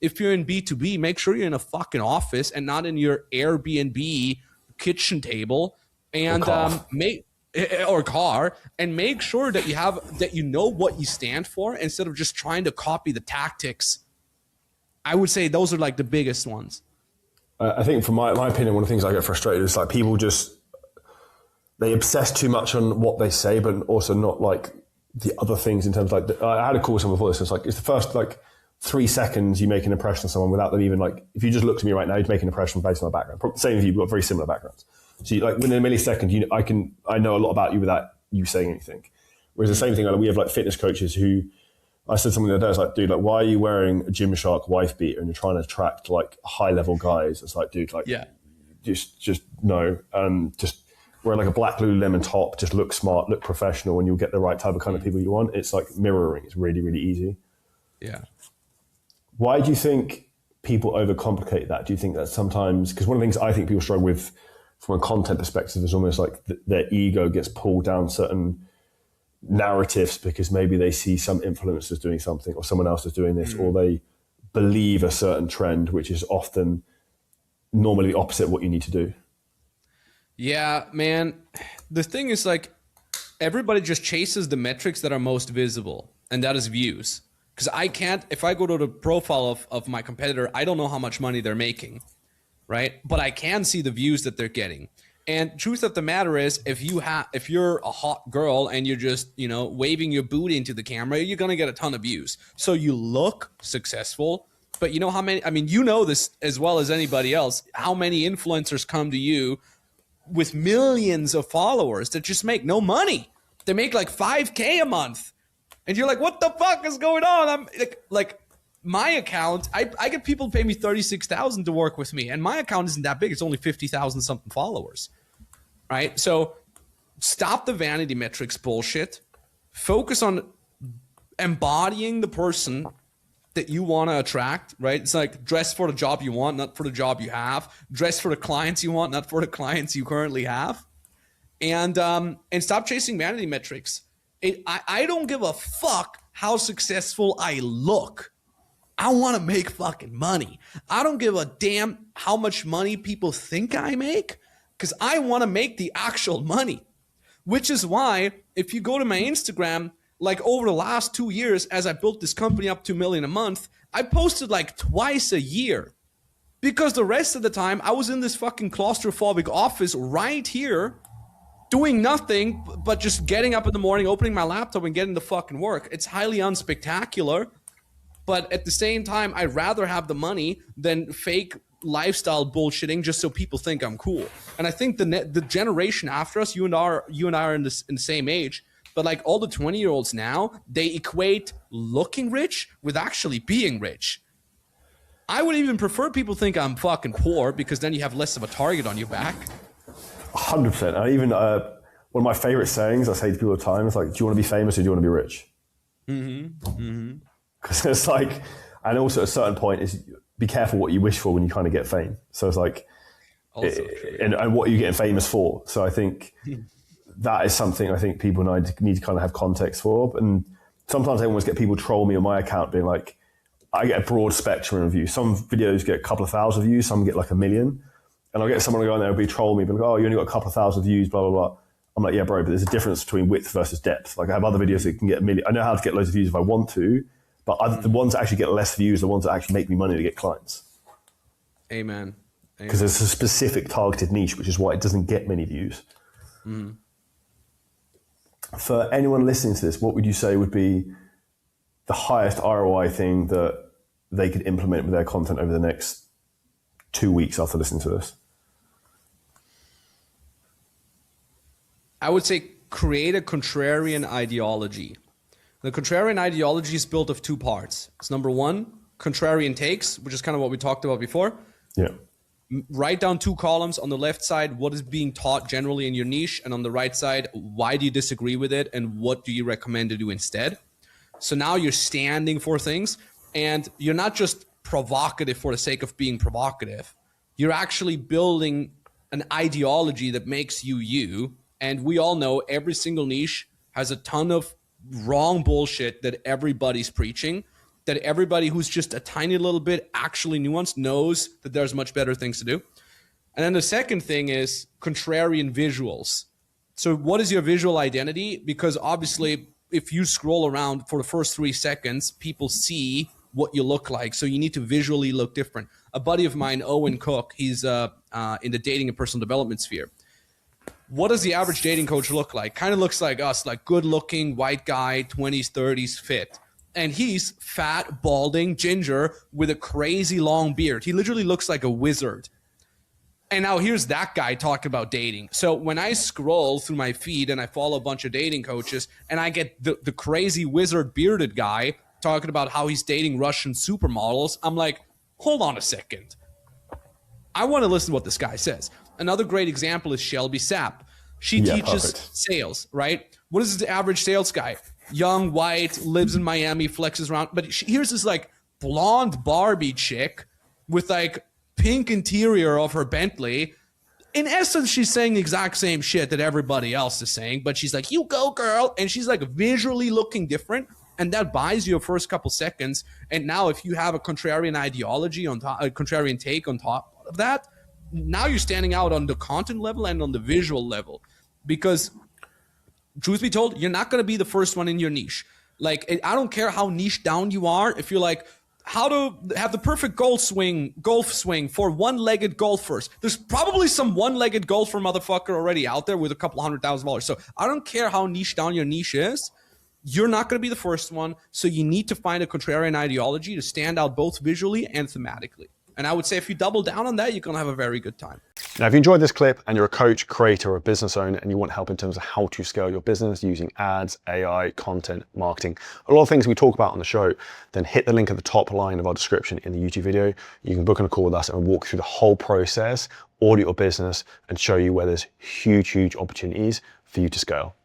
if you're in B2B, make sure you're in a fucking office and not in your Airbnb kitchen table, and or car, and make sure that you know what you stand for instead of just trying to copy the tactics. I would say those are like the biggest ones. I think from my opinion, one of the things I get frustrated is like people they obsess too much on what they say, but also not like the other things in terms of like, I had a call with someone before this. It's like, it's the first like 3 seconds you make an impression on someone without them even like, if you just look at me right now, you'd make an impression based on my background. Same as you, we've got very similar backgrounds. So you, like within a millisecond, I know a lot about you without you saying anything. Whereas the same thing, like, we have like fitness coaches who, I said something the other day, I was like, dude, like, why are you wearing a Gymshark wife beater and you're trying to attract like high level guys? It's like, dude, like, just no. Just wear like a black Lululemon top, just look smart, look professional, and you'll get the right type of kind of people you want. It's like mirroring. It's really, really easy. Yeah. Why do you think people overcomplicate that? Do you think that sometimes, because one of the things I think people struggle with from a content perspective is almost like their ego gets pulled down certain narratives because maybe they see some influencers doing something or someone else is doing this, or they believe a certain trend, which is often normally the opposite of what you need to do. Yeah, man. The thing is, like, everybody just chases the metrics that are most visible, and that is views. Because I can't, if I go to the profile of my competitor, I don't know how much money they're making, right? But I can see the views that they're getting. And truth of the matter is, if you're a hot girl and you're just, waving your booty into the camera, you're going to get a ton of views. So you look successful, but you know how many, I mean, you know this as well as anybody else, how many influencers come to you with millions of followers that just make no money. They make like 5K a month. And you're like, what the fuck is going on? I'm like my account, I get people pay me $36,000 to work with me, and my account isn't that big. It's only 50,000 something followers, right? So stop the vanity metrics bullshit. Focus on embodying the person that you want to attract, right? It's like dress for the job you want, not for the job you have. Dress for the clients you want, not for the clients you currently have. And stop chasing vanity metrics. I don't give a fuck how successful I look. I want to make fucking money. I don't give a damn how much money people think I make, because I want to make the actual money. Which is why if you go to my Instagram, like over the last 2 years, as I built this company up to $1 million a month, I posted like twice a year. Because the rest of the time I was in this fucking claustrophobic office right here, doing nothing but just getting up in the morning, opening my laptop and getting to fucking work. It's highly unspectacular. But at the same time, I'd rather have the money than fake lifestyle bullshitting just so people think I'm cool. And I think the generation after us, you and I are in the same age, but like all the 20-year-olds now, they equate looking rich with actually being rich. I would even prefer people think I'm fucking poor, because then you have less of a target on your back. 100%. I even, one of my favorite sayings I say to people all the time is like, do you want to be famous or do you want to be rich? Because it's like, and also at a certain point is be careful what you wish for when you kind of get fame. So it's like, and what are you getting famous for? So I think that is something I think people need to kind of have context for. And sometimes I almost get people troll me on my account being like, I get a broad spectrum of views. Some videos get a couple of thousand views, some get like 1 million. And I'll get someone to go in there and be troll me, but like, oh, you only got a couple of thousand views, blah, blah, blah. I'm like, yeah, bro, but there's a difference between width versus depth. Like I have other videos that can get 1 million. I know how to get loads of views if I want to, but the ones that actually get less views are the ones that actually make me money to get clients. Amen. Because there's a specific targeted niche, which is why it doesn't get many views. For anyone listening to this, what would you say would be the highest ROI thing that they could implement with their content over the next 2 weeks after listening to this? I would say create a contrarian ideology. The contrarian ideology is built of 2 parts. It's number 1, contrarian takes, which is kind of what we talked about before. Yeah. Write down 2 columns. On the left side, what is being taught generally in your niche, and on the right side, why do you disagree with it and what do you recommend to do instead? So now you're standing for things, and you're not just provocative for the sake of being provocative. You're actually building an ideology that makes you you. And we all know every single niche has a ton of wrong bullshit that everybody's preaching. that everybody who's just a tiny little bit actually nuanced knows that there's much better things to do. And then the second thing is contrarian visuals. So what is your visual identity? Because obviously, if you scroll around for the first 3 seconds, people see what you look like. So you need to visually look different. A buddy of mine, Owen Cook, he's in the dating and personal development sphere. What does the average dating coach look like? Kind of looks like us, like good looking white guy, 20s, 30s, fit. And he's fat, balding, ginger with a crazy long beard. He literally looks like a wizard. And now here's that guy talking about dating. So when I scroll through my feed and I follow a bunch of dating coaches and I get the crazy wizard bearded guy talking about how he's dating Russian supermodels, I'm like, hold on a second. I want to listen to what this guy says. Another great example is Shelby Sapp. She teaches sales, right? What is the average sales guy? Young, white, lives in Miami, flexes around. But here's this like blonde Barbie chick with like pink interior of her Bentley. In essence, she's saying the exact same shit that everybody else is saying, but she's like, you go, girl. And she's like visually looking different. And that buys you a first couple seconds. And now if you have a contrarian ideology on top, a contrarian take on top of that, now you're standing out on the content level and on the visual level. Because truth be told, you're not going to be the first one in your niche. Like, I don't care how niche down you are. If you're like, how to have the perfect golf swing for one-legged golfers. There's probably some one-legged golfer motherfucker already out there with a couple $100,000. So I don't care how niche down your niche is. You're not going to be the first one. So you need to find a contrarian ideology to stand out both visually and thematically. And I would say if you double down on that, you're going to have a very good time. Now, if you enjoyed this clip and you're a coach, creator, or a business owner, and you want help in terms of how to scale your business using ads, AI, content, marketing, a lot of things we talk about on the show, then hit the link at the top line of our description in the YouTube video. You can book in a call with us and walk through the whole process, audit your business, and show you where there's huge, huge opportunities for you to scale.